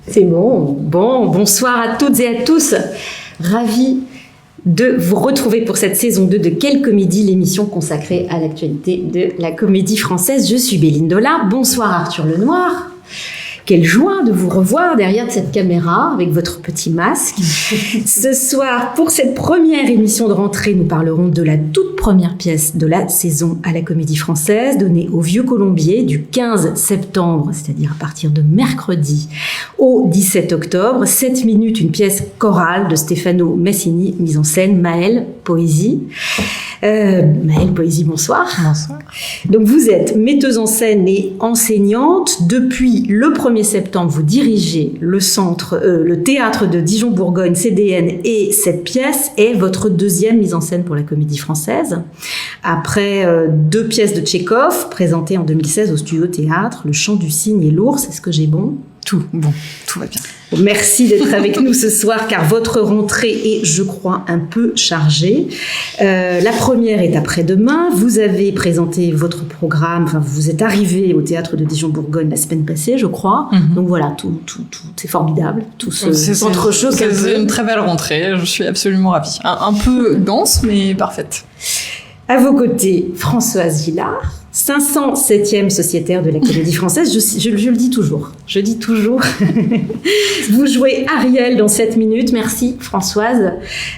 C'est bon. Bonsoir à toutes et à tous. Ravi de vous retrouver pour cette saison 2 de Quelle Comédie, l'émission consacrée à l'actualité de la comédie française. Je suis Béline Dollard. Bonsoir Arthur Lenoir. Quelle joie de vous revoir derrière cette caméra avec votre petit masque. Ce soir, pour cette première émission de rentrée, nous parlerons de la toute première pièce de la saison à la Comédie Française, donnée au Vieux Colombier du 15 septembre, c'est-à-dire à partir de mercredi, au 17 octobre. 7 minutes, une pièce chorale de Stefano Massini, mise en scène Maëlle Poésie. Maëlle Poésie, bonsoir. Bonsoir. Donc vous êtes metteuse en scène et enseignante. Depuis le 1er septembre, vous dirigez le théâtre de Dijon-Bourgogne, CDN, et cette pièce est votre deuxième mise en scène pour la Comédie Française. Après 2 pièces de Tchekhov, présentées en 2016 au Studio Théâtre, Le Chant du Cygne et l'Ours. Est-ce que j'ai bon ? Tout va bien. Merci d'être avec nous ce soir, car votre rentrée est, je crois, un peu chargée. La première est après-demain. Vous avez présenté votre programme, vous êtes arrivé au théâtre de Dijon-Bourgogne la semaine passée, je crois. Mm-hmm. Donc voilà, tout c'est formidable. C'est autre chose. C'est une très belle rentrée. Je suis absolument ravie. Un peu dense, mais parfaite. À vos côtés, Françoise Gillard, 507e sociétaire de la Comédie Française. Je le dis toujours. Vous jouez Ariel dans 7 minutes. Merci Françoise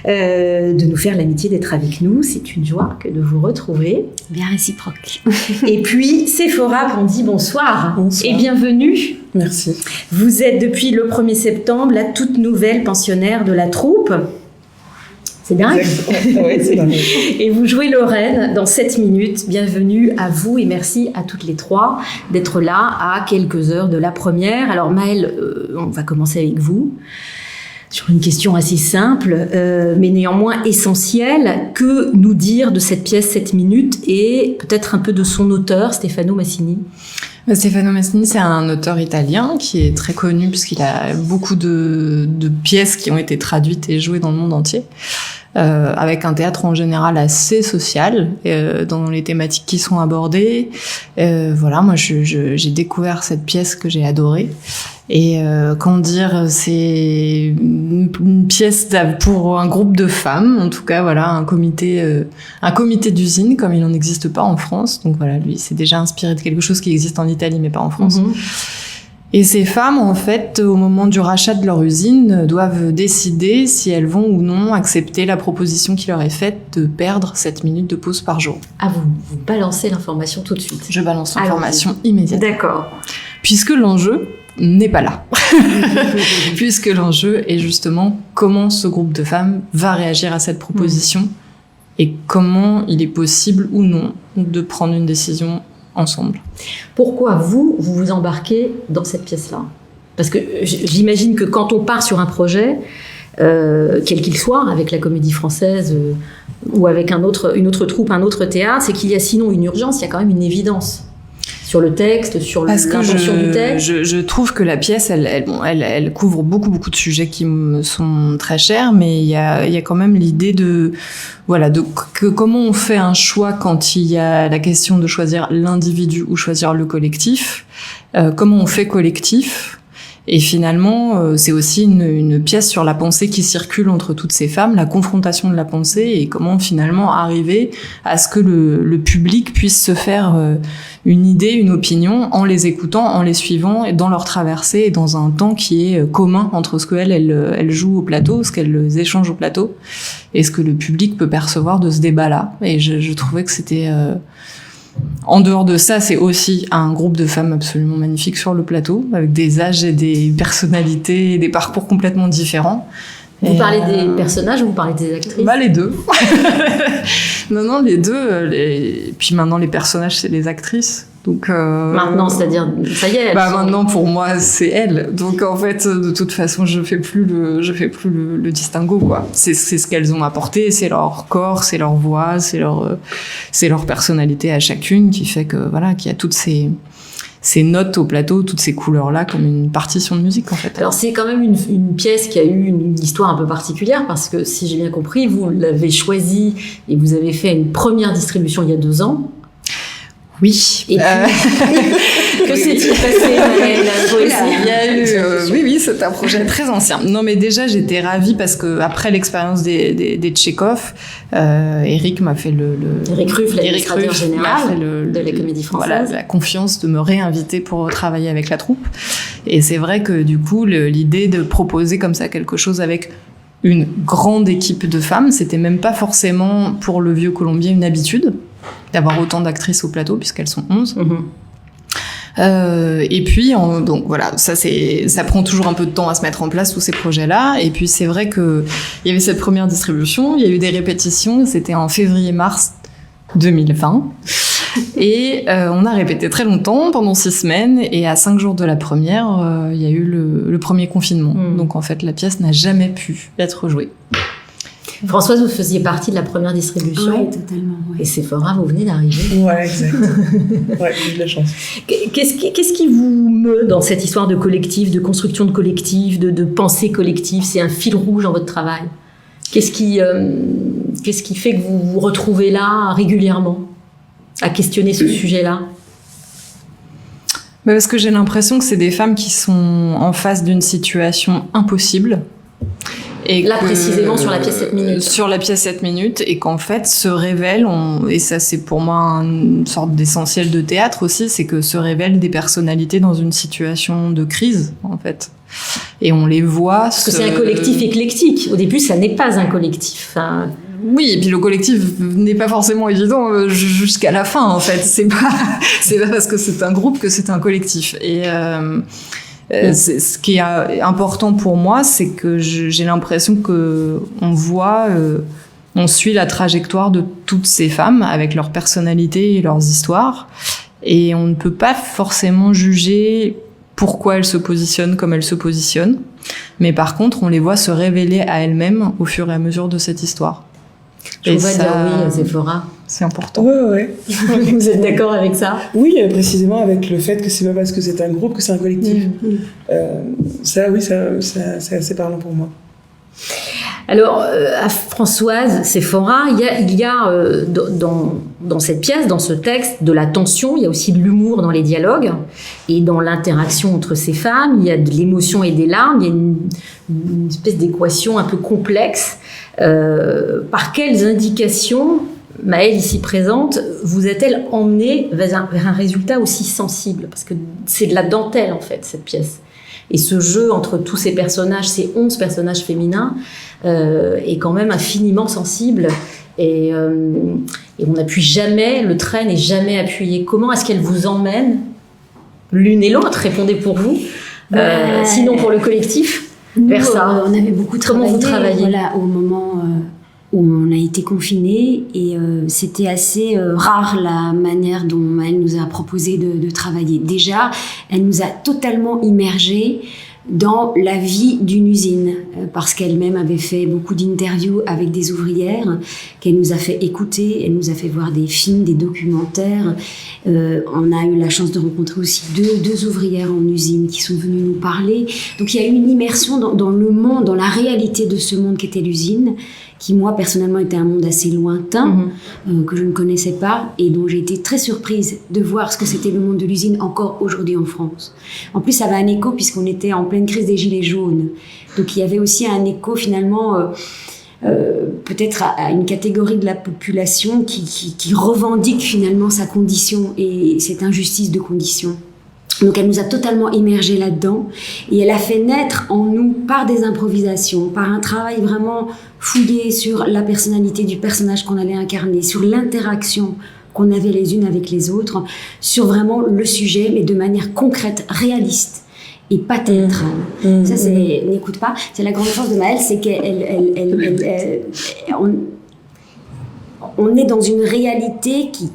de nous faire l'amitié d'être avec nous. C'est une joie que de vous retrouver. Bien réciproque. Et puis Sephora Pondy, bonsoir. Bonsoir. Et bienvenue. Merci. Vous êtes depuis le 1er septembre la toute nouvelle pensionnaire de la troupe. C'est dingue. Oui, c'est dingue. Et vous jouez Lorraine dans 7 minutes. Bienvenue à vous et merci à toutes les 3 d'être là à quelques heures de la première. Alors Maëlle, on va commencer avec vous sur une question assez simple, mais néanmoins essentielle. Que nous dire de cette pièce 7 minutes et peut-être un peu de son auteur, Stefano Massini ? Stefano Massini, c'est un auteur italien qui est très connu puisqu'il a beaucoup de pièces qui ont été traduites et jouées dans le monde entier, avec un théâtre en général assez social dans les thématiques qui sont abordées. Voilà, moi j'ai découvert cette pièce que j'ai adorée. Et comment dire, c'est une pièce pour un groupe de femmes, en tout cas voilà, un comité d'usine comme il n'en existe pas en France. Donc voilà, lui c'est déjà inspiré de quelque chose qui existe en Italie mais pas en France. Mm-hmm. Et ces femmes, en fait, au moment du rachat de leur usine, doivent décider si elles vont ou non accepter la proposition qui leur est faite de perdre 7 minutes de pause par jour. Ah, vous balancez l'information tout de suite. Je balance l'information immédiatement. D'accord. Puisque l'enjeu n'est pas là. Puisque l'enjeu est justement comment ce groupe de femmes va réagir à cette proposition et comment il est possible ou non de prendre une décision ensemble. Pourquoi vous embarquez dans cette pièce-là ? Parce que j'imagine que quand on part sur un projet, quel qu'il soit, avec la Comédie Française ou avec une autre troupe, un autre théâtre, c'est qu'il y a sinon une urgence, il y a quand même une évidence sur le texte, sur l'intention du texte. Je trouve que la pièce, elle couvre beaucoup de sujets qui me sont très chers, mais il y a quand même l'idée de comment on fait un choix quand il y a la question de choisir l'individu ou choisir le collectif, comment on fait collectif. Et finalement, c'est aussi une pièce sur la pensée qui circule entre toutes ces femmes, la confrontation de la pensée et comment finalement arriver à ce que le public puisse se faire une idée, une opinion en les écoutant, en les suivant et dans leur traversée et dans un temps qui est commun entre ce qu'elles jouent au plateau, ce qu'elles échangent au plateau et ce que le public peut percevoir de ce débat-là. Et je trouvais que c'était... En dehors de ça, c'est aussi un groupe de femmes absolument magnifiques sur le plateau, avec des âges et des personnalités et des parcours complètement différents. Vous parlez des personnages ou vous parlez des actrices ? Les deux. Non, les deux. Puis maintenant, les personnages, c'est les actrices. Donc, maintenant, c'est-à-dire, ça y est. Maintenant, pour moi, c'est elles. Donc, en fait, de toute façon, je fais plus le distinguo, quoi. C'est ce qu'elles ont apporté, c'est leur corps, c'est leur voix, c'est leur personnalité à chacune qui fait que, voilà, qu'il y a toutes ces notes au plateau, toutes ces couleurs-là, comme une partition de musique, en fait. Alors, c'est quand même une pièce qui a eu une histoire un peu particulière, parce que, si j'ai bien compris, vous l'avez choisie et vous avez fait une première distribution il y a 2 ans. Oui. Et puis, que Que s'est-il passé, Maëlle, vous aussi? Oui, c'est un projet très ancien. Non, mais déjà, j'étais ravie parce que après l'expérience des Tchekhov, Eric m'a fait Eric Ruff, l'administrateur général de la Comédie Française. Voilà, la confiance de me réinviter pour travailler avec la troupe. Et c'est vrai que du coup, l'idée de proposer comme ça quelque chose avec une grande équipe de femmes, c'était même pas forcément pour le vieux Colombier une habitude d'avoir autant d'actrices au plateau puisqu'elles sont 11. Et puis donc voilà, ça prend toujours un peu de temps à se mettre en place tous ces projets-là. Et puis c'est vrai que il y avait cette première distribution, il y a eu des répétitions, c'était en février-mars 2020. Et on a répété très longtemps, pendant 6 semaines, et à 5 jours de la première, il y a eu le premier confinement. Donc en fait, la pièce n'a jamais pu être jouée. Françoise, vous faisiez partie de la première distribution. Oui, totalement. Ouais. Et Sephora, vous venez d'arriver. Ouais, exact. Ouais, j'ai eu de la chance. Qu'est-ce qui vous meut dans cette histoire de collectif, de construction de collectif, de pensée collective? C'est un fil rouge dans votre travail. Qu'est-ce qui fait que vous vous retrouvez là régulièrement à questionner ce sujet-là? Parce que j'ai l'impression que c'est des femmes qui sont en face d'une situation impossible. Et là, précisément, sur la pièce 7 minutes. Sur la pièce 7 minutes, et qu'en fait, se révèlent, et ça c'est pour moi une sorte d'essentiel de théâtre aussi, c'est que se révèlent des personnalités dans une situation de crise, en fait. Et on les voit... Parce que c'est un collectif éclectique. Au début, ça n'est pas un collectif. Enfin... Oui, et puis le collectif n'est pas forcément évident jusqu'à la fin, en fait. C'est pas parce que c'est un groupe que c'est un collectif. Et... ce qui est important pour moi, c'est que j'ai l'impression que on suit la trajectoire de toutes ces femmes avec leur personnalité et leurs histoires, et on ne peut pas forcément juger pourquoi elles se positionnent comme elles se positionnent, mais par contre, on les voit se révéler à elles-mêmes au fur et à mesure de cette histoire. Je vous dire oui, Sephora. C'est important. Ouais. Vous êtes d'accord avec ça? Oui, précisément avec le fait que c'est pas parce que c'est un groupe que c'est un collectif. Ça, c'est assez parlant pour moi. Alors, à Françoise, Sephora, il y a dans cette pièce, dans ce texte, de la tension, il y a aussi de l'humour dans les dialogues et dans l'interaction entre ces femmes, il y a de l'émotion et des larmes, il y a une espèce d'équation un peu complexe. Par quelles indications, Maëlle, ici présente, vous a-t-elle emmenée vers un résultat aussi sensible? Parce que c'est de la dentelle, en fait, cette pièce. Et ce jeu entre tous ces personnages, ces 11 personnages féminins, est quand même infiniment sensible. Et on n'appuie jamais, le trait n'est jamais appuyé. Comment est-ce qu'elle vous emmène, l'une et l'autre? Répondez pour vous. Sinon pour le collectif, vers ça. On avait beaucoup travaillé. Comment vous travaillez? Voilà, au moment où on a été confinés, et c'était assez rare la manière dont elle nous a proposé de travailler. Déjà, elle nous a totalement immergés dans la vie d'une usine, parce qu'elle-même avait fait beaucoup d'interviews avec des ouvrières, qu'elle nous a fait écouter, elle nous a fait voir des films, des documentaires. On a eu la chance de rencontrer aussi deux ouvrières en usine qui sont venues nous parler. Donc il y a eu une immersion dans le monde, dans la réalité de ce monde qu'était l'usine, qui moi personnellement était un monde assez lointain, que je ne connaissais pas, et dont j'ai été très surprise de voir ce que c'était le monde de l'usine encore aujourd'hui en France. En plus, ça avait un écho puisqu'on était en pleine crise des gilets jaunes, donc il y avait aussi un écho finalement peut-être à une catégorie de la population qui revendique finalement sa condition et cette injustice de condition. Donc elle nous a totalement immergés là-dedans, et elle a fait naître en nous, par des improvisations, par un travail vraiment fouillé sur la personnalité du personnage qu'on allait incarner, sur l'interaction qu'on avait les unes avec les autres, sur vraiment le sujet, mais de manière concrète, réaliste et pas théâtrale. Ça, n'écoute pas. C'est la grande force de Maëlle, c'est on est dans une réalité qui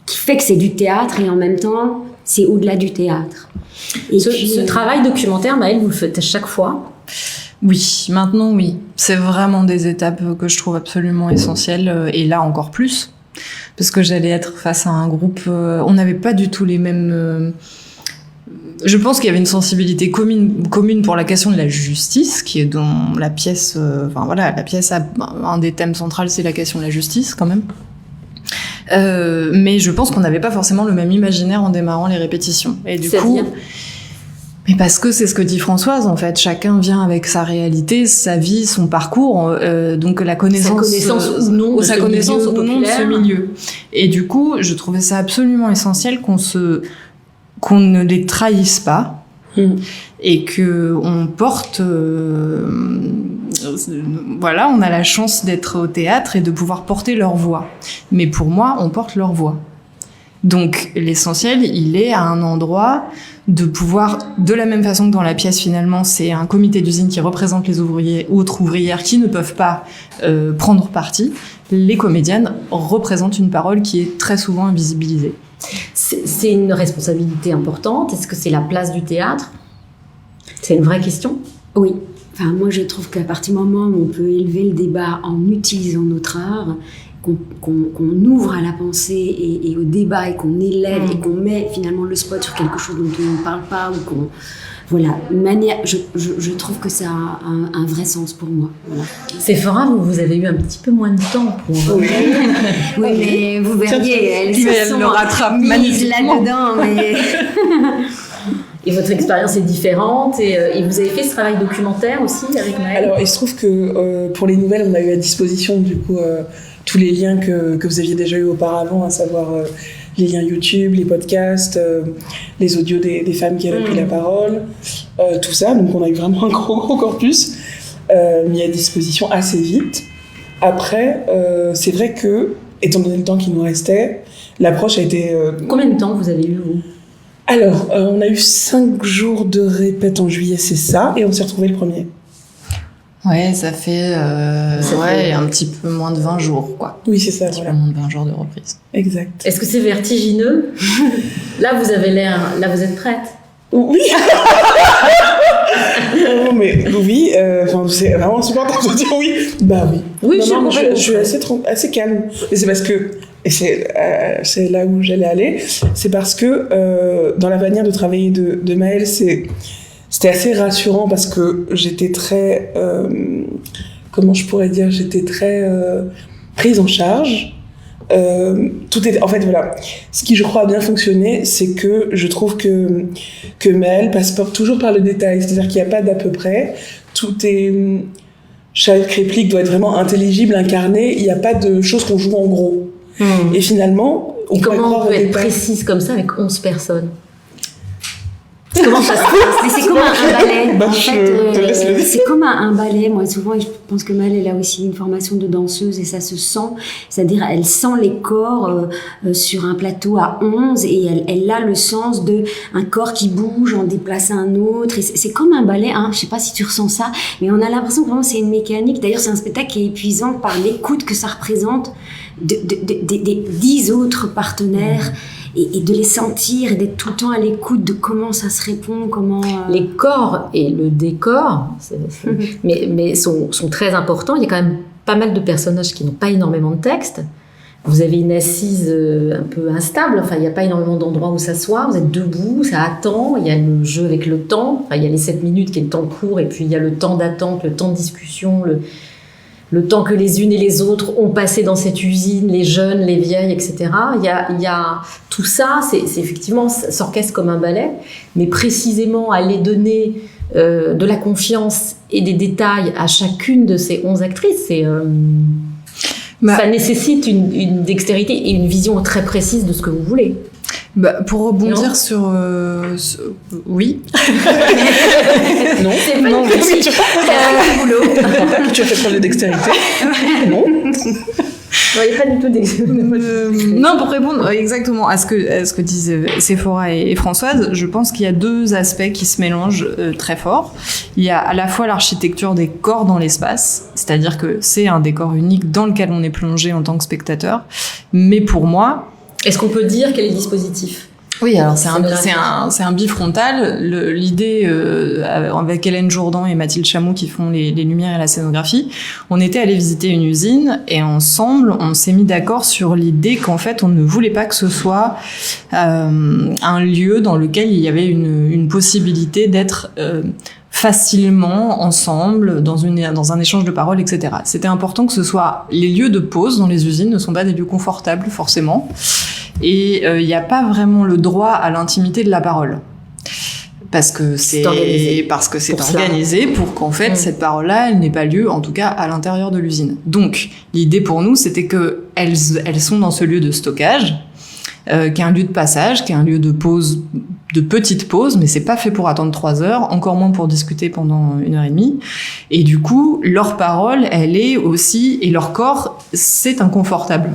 fait que c'est du théâtre, et en même temps c'est au-delà du théâtre. Et ce travail documentaire, Maëlle, vous le faites à chaque fois? Oui, maintenant oui. C'est vraiment des étapes que je trouve absolument essentielles, et là encore plus, parce que j'allais être face à un groupe, on n'avait pas du tout les mêmes... Je pense qu'il y avait une sensibilité commune pour la question de la justice, qui est dans la pièce... la pièce a un des thèmes centraux, c'est la question de la justice quand même. Mais je pense qu'on n'avait pas forcément le même imaginaire en démarrant les répétitions. Et du coup, mais parce que c'est ce que dit Françoise, en fait, chacun vient avec sa réalité, sa vie, son parcours, donc la connaissance, ou non de ce milieu. Et du coup, je trouvais ça absolument essentiel qu'on ne les trahisse pas et que on porte, voilà, on a la chance d'être au théâtre et de pouvoir porter leur voix. Mais pour moi, on porte leur voix. Donc l'essentiel, il est à un endroit de pouvoir, de la même façon que dans la pièce finalement, c'est un comité d'usine qui représente les ouvriers ou autres ouvrières qui ne peuvent pas prendre parti, les comédiennes représentent une parole qui est très souvent invisibilisée. C'est une responsabilité importante. Est-ce que c'est la place du théâtre ? C'est une vraie question ? Oui. Enfin, moi, je trouve qu'à partir du moment où on peut élever le débat en utilisant notre art, qu'on ouvre à la pensée et au débat et qu'on élève et qu'on met finalement le spot sur quelque chose dont on ne parle pas ou qu'on... Voilà, une manière, je trouve que ça a un vrai sens pour moi. Voilà. Sephora, vous avez eu un petit peu moins de temps pour... Oui, mais vous verriez, elles se sont mises là-dedans. Mais... Et votre expérience est différente et vous avez fait ce travail documentaire aussi avec Maëlle ? Alors, il se trouve que pour les nouvelles, on a eu à disposition du coup tous les liens que vous aviez déjà eu auparavant, à savoir les liens YouTube, les podcasts, les audios des femmes qui avaient pris la parole, tout ça. Donc on a eu vraiment un gros corpus mis à disposition assez vite. Après, c'est vrai que, étant donné le temps qui nous restait, l'approche a été... Combien de temps vous avez eu, vous ? Alors, on a eu 5 jours de répète en juillet, c'est ça, et on s'est retrouvés le 1er. Ouais, ça fait un petit peu moins de 20 jours, quoi. Oui, c'est ça, un petit peu moins de 20 jours de reprise. Exact. Est-ce que c'est vertigineux ? Là, vous avez l'air... Là, vous êtes prête ? Oui. Non, mais oui, c'est vraiment insupportable de dire oui. Bah oui. Oui, non, je suis assez calme. Mais c'est parce que, et c'est là où j'allais aller, c'est parce que dans la manière de travailler de Maëlle, c'était assez rassurant parce que j'étais très, comment je pourrais dire, j'étais très prise en charge. Tout est, en fait, voilà. Ce qui, je crois, a bien fonctionné, c'est que je trouve que Maëlle passe toujours par le détail. C'est-à-dire qu'il n'y a pas d'à peu près. Chaque réplique doit être vraiment intelligible, incarnée. Il n'y a pas de choses qu'on joue en gros. Et finalement, comment on peut être précise comme ça avec 11 personnes? Comment ça se passe? Mais c'est comme un ballet. Bah, en fait, c'est comme un ballet. Moi, souvent, je pense que Maëlle, elle a aussi une formation de danseuse et ça se sent. C'est-à-dire, elle sent les corps sur un plateau à 11 et elle a le sens de un corps qui bouge en déplace un autre. Et c'est comme un ballet. Hein. Je sais pas si tu ressens ça, mais on a l'impression que vraiment c'est une mécanique. D'ailleurs, c'est un spectacle qui est épuisant par l'écoute que ça représente des 10 autres partenaires. Et de les sentir et d'être tout le temps à l'écoute de comment ça se répond, comment... Les corps et le décor, mais sont très importants. Il y a quand même pas mal de personnages qui n'ont pas énormément de texte. Vous avez une assise un peu instable, enfin, il n'y a pas énormément d'endroits où s'asseoir, vous êtes debout, ça attend, il y a le jeu avec le temps, enfin, il y a les 7 minutes qui est le temps court, et puis il y a le temps d'attente, le temps de discussion, le temps que les unes et les autres ont passé dans cette usine, les jeunes, les vieilles, etc. Il y a tout ça, c'est effectivement, ça s'orchestre comme un ballet, mais précisément aller donner de la confiance et des détails à chacune de ces 11 actrices, ça nécessite une dextérité et une vision très précise de ce que vous voulez. Pour rebondir sur... Oui. Non. C'est pas une critique. C'est un boulot. Tu as fait preuve de dextérité. Non. Il n'y a pas du tout d'exemple. Non, pour répondre exactement à ce que disent Sephora et Françoise, je pense qu'il y a 2 aspects qui se mélangent très fort. Il y a à la fois l'architecture des corps dans l'espace, c'est-à-dire que c'est un décor unique dans lequel on est plongé en tant que spectateur. Mais pour moi... Est-ce qu'on peut dire quel est le dispositif ? Oui, alors c'est un bifrontal. L'idée avec Hélène Jourdan et Mathilde Chameau qui font les lumières et la scénographie, on était allé visiter une usine et ensemble on s'est mis d'accord sur l'idée qu'en fait on ne voulait pas que ce soit un lieu dans lequel il y avait une possibilité d'être facilement ensemble dans un échange de paroles, etc. C'était important que ce soit les lieux de pause dans les usines ne sont pas des lieux confortables forcément. Et il n'y a pas vraiment le droit à l'intimité de la parole. Parce que c'est organisé pour qu'en fait, cette parole-là, elle n'ait pas lieu, en tout cas, à l'intérieur de l'usine. Donc, l'idée pour nous, c'était que elles sont dans ce lieu de stockage, qui est un lieu de passage, qui est un lieu de pause, de petite pause, mais c'est pas fait pour attendre 3 heures, encore moins pour discuter pendant 1h30. Et du coup, leur parole, elle est aussi, et leur corps, c'est inconfortable.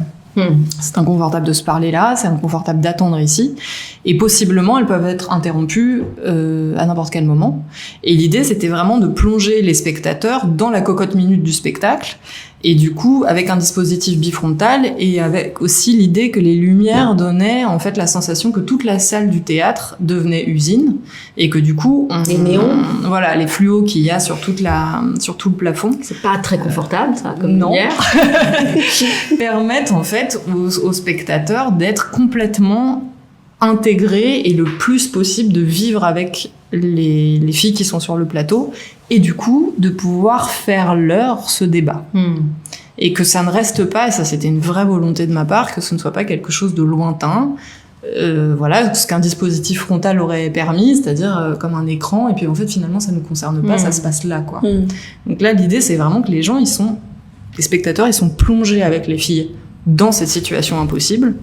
C'est inconfortable de se parler là, c'est inconfortable d'attendre ici, et possiblement elles peuvent être interrompues à n'importe quel moment. Et l'idée, c'était vraiment de plonger les spectateurs dans la cocotte minute du spectacle, et du coup, avec un dispositif bifrontal, et avec aussi l'idée que les lumières donnaient en fait la sensation que toute la salle du théâtre devenait usine, et que du coup, les néons, voilà, les fluos qu'il y a sur tout le plafond. C'est pas très confortable, ça, comme lumière. Permettent en fait aux spectateurs d'être complètement intégrés et le plus possible de vivre avec les filles qui sont sur le plateau et du coup de pouvoir faire ce débat. Et que ça ne reste pas, et ça c'était une vraie volonté de ma part, que ce ne soit pas quelque chose de lointain, voilà, ce qu'un dispositif frontal aurait permis, c'est-à-dire comme un écran, et puis en fait finalement ça ne nous concerne pas, ça se passe là, quoi. Donc là l'idée c'est vraiment que les spectateurs ils sont plongés avec les filles dans cette situation impossible,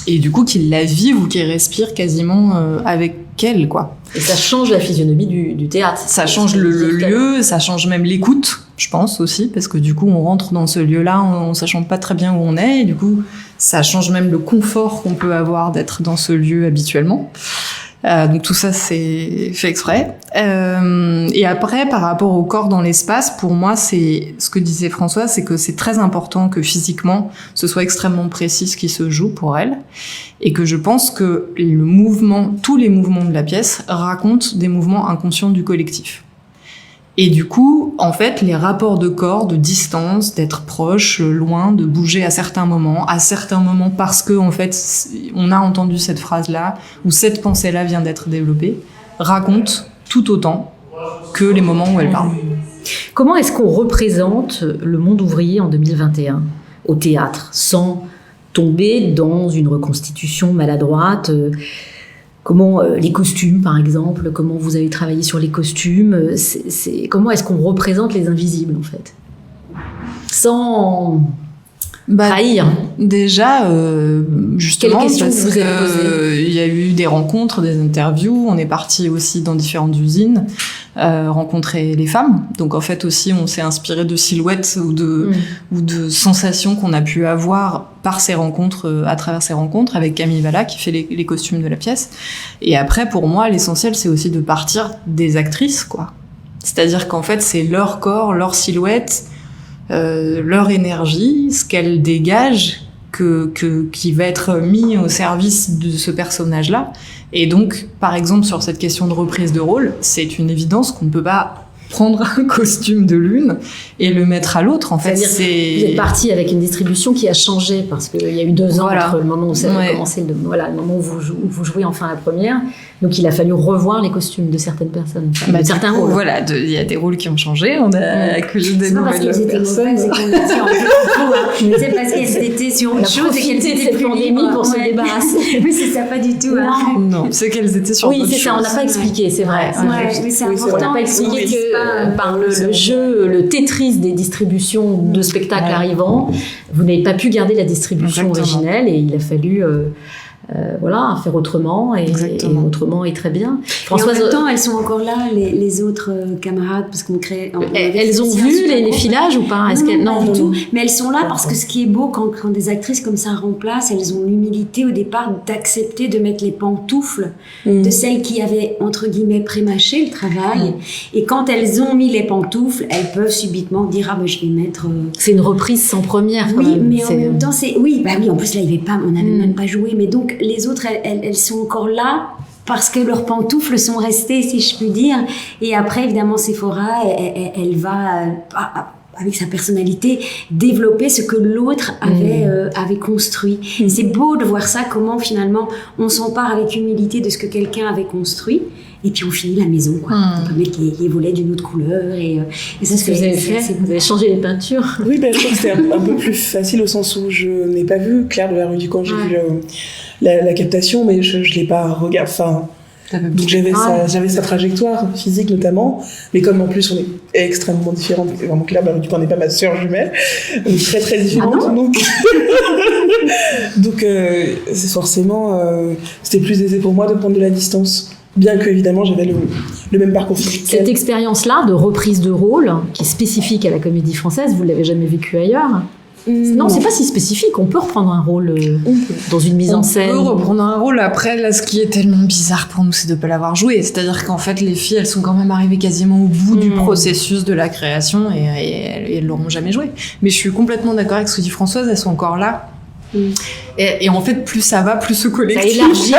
et du coup qu'ils la vivent ou qu'ils respirent quasiment avec elles, quoi. Et ça change la physionomie du théâtre. Ça change le lieu, ça change même l'écoute, je pense aussi, parce que du coup on rentre dans ce lieu-là en sachant pas très bien où on est, et du coup ça change même le confort qu'on peut avoir d'être dans ce lieu habituellement. Donc tout ça c'est fait exprès. Et après, par rapport au corps dans l'espace, pour moi c'est ce que disait Françoise, c'est que c'est très important que physiquement ce soit extrêmement précis ce qui se joue pour elle, et que je pense que tous les mouvements de la pièce racontent des mouvements inconscients du collectif. Et du coup, en fait, les rapports de corps, de distance, d'être proche, loin, de bouger à certains moments parce que, en fait, on a entendu cette phrase-là, ou cette pensée-là vient d'être développée, racontent tout autant que les moments où elle parle. Comment est-ce qu'on représente le monde ouvrier en 2021 au théâtre, sans tomber dans une reconstitution maladroite Comment les costumes, par exemple, comment vous avez travaillé sur les costumes, comment est-ce qu'on représente les invisibles, en fait, sans trahir. Déjà, justement, quelles questions parce vous avez posées ? Il y a eu des rencontres, des interviews, on est parti aussi dans différentes usines, rencontrer les femmes. Donc en fait aussi, on s'est inspiré de silhouettes ou de sensations qu'on a pu avoir par ces rencontres, à travers ces rencontres, avec Camille Valla qui fait les costumes de la pièce. Et après, pour moi, l'essentiel, c'est aussi de partir des actrices, quoi. C'est-à-dire qu'en fait, c'est leur corps, leur silhouette, leur énergie, ce qu'elle dégage, qui va être mis au service de ce personnage-là. Et donc, par exemple, sur cette question de reprise de rôle, c'est une évidence qu'on ne peut pas prendre un costume de l'une et le mettre à l'autre. En fait, vous êtes parti avec une distribution qui a changé parce qu'il y a eu 2 ans entre le moment où ça a commencé, le moment où vous jouez enfin la première. Donc il a fallu revoir les costumes de certaines personnes, de certains rôles. Voilà, il y a des rôles qui ont changé, on a accueilli des nouvelles personnes. C'est parce qu'elles étaient sur autre chose et qu'elles étaient plus libres pour se débarrasser. Oui, c'est ça, pas du tout. Non, c'est qu'elles étaient sur autre chose. Oui, c'est ça, on n'a pas expliqué, c'est vrai. Mais c'est important. On n'a pas expliqué que par le jeu, le Tetris des distributions de spectacles arrivants, vous n'avez pas pu garder la distribution originelle et il a fallu... faire autrement et autrement est très bien. Françoise, et en même temps, elles sont encore là, les autres camarades, parce qu'on crée. Elles ont vu les filages ou pas? Non, du tout. Mais elles sont là parce que ce qui est beau quand des actrices comme ça remplacent, elles ont l'humilité au départ d'accepter de mettre les pantoufles de celles qui avaient entre guillemets prémâché le travail. Et quand elles ont mis les pantoufles, elles peuvent subitement dire je vais mettre. C'est une reprise sans première. Oui, mais en même temps en plus là il y avait pas, on n'avait même pas joué, mais donc que les autres, elles sont encore là parce que leurs pantoufles sont restées, si je puis dire. Et après, évidemment, Sephora, elle va, avec sa personnalité, développer ce que l'autre avait construit. C'est beau de voir ça, comment finalement on s'empare avec humilité de ce que quelqu'un avait construit. Et puis on finit la maison, quoi. On peut mettre les volets d'une autre couleur. Et ça, ce que vous avez fait, vous avez changé les peintures. Oui, je trouve que c'était un peu plus facile au sens où je n'ai pas vu Claire de la Rue du Camp. J'ai vu la captation, mais je ne l'ai pas regardé. Enfin, donc j'avais sa trajectoire physique notamment, mais comme en plus on est extrêmement différentes, vraiment Claire de la Rue du Camp n'est pas ma sœur jumelle, on est très très différentes. Donc c'est forcément, c'était plus aisé pour moi de prendre de la distance. Bien que, évidemment, j'avais le même parcours physique. Cette expérience-là de reprise de rôle, qui est spécifique à la Comédie Française, vous ne l'avez jamais vécue ailleurs ? Non, c'est pas si spécifique. On peut reprendre un rôle dans une mise en scène. On peut reprendre un rôle. Après, là, ce qui est tellement bizarre pour nous, c'est de ne pas l'avoir joué. C'est-à-dire qu'en fait, les filles, elles sont quand même arrivées quasiment au bout du processus de la création et elles l'auront jamais joué. Mais je suis complètement d'accord avec ce que dit Françoise. Elles sont encore là. Et en fait, plus ça va, plus ce collectif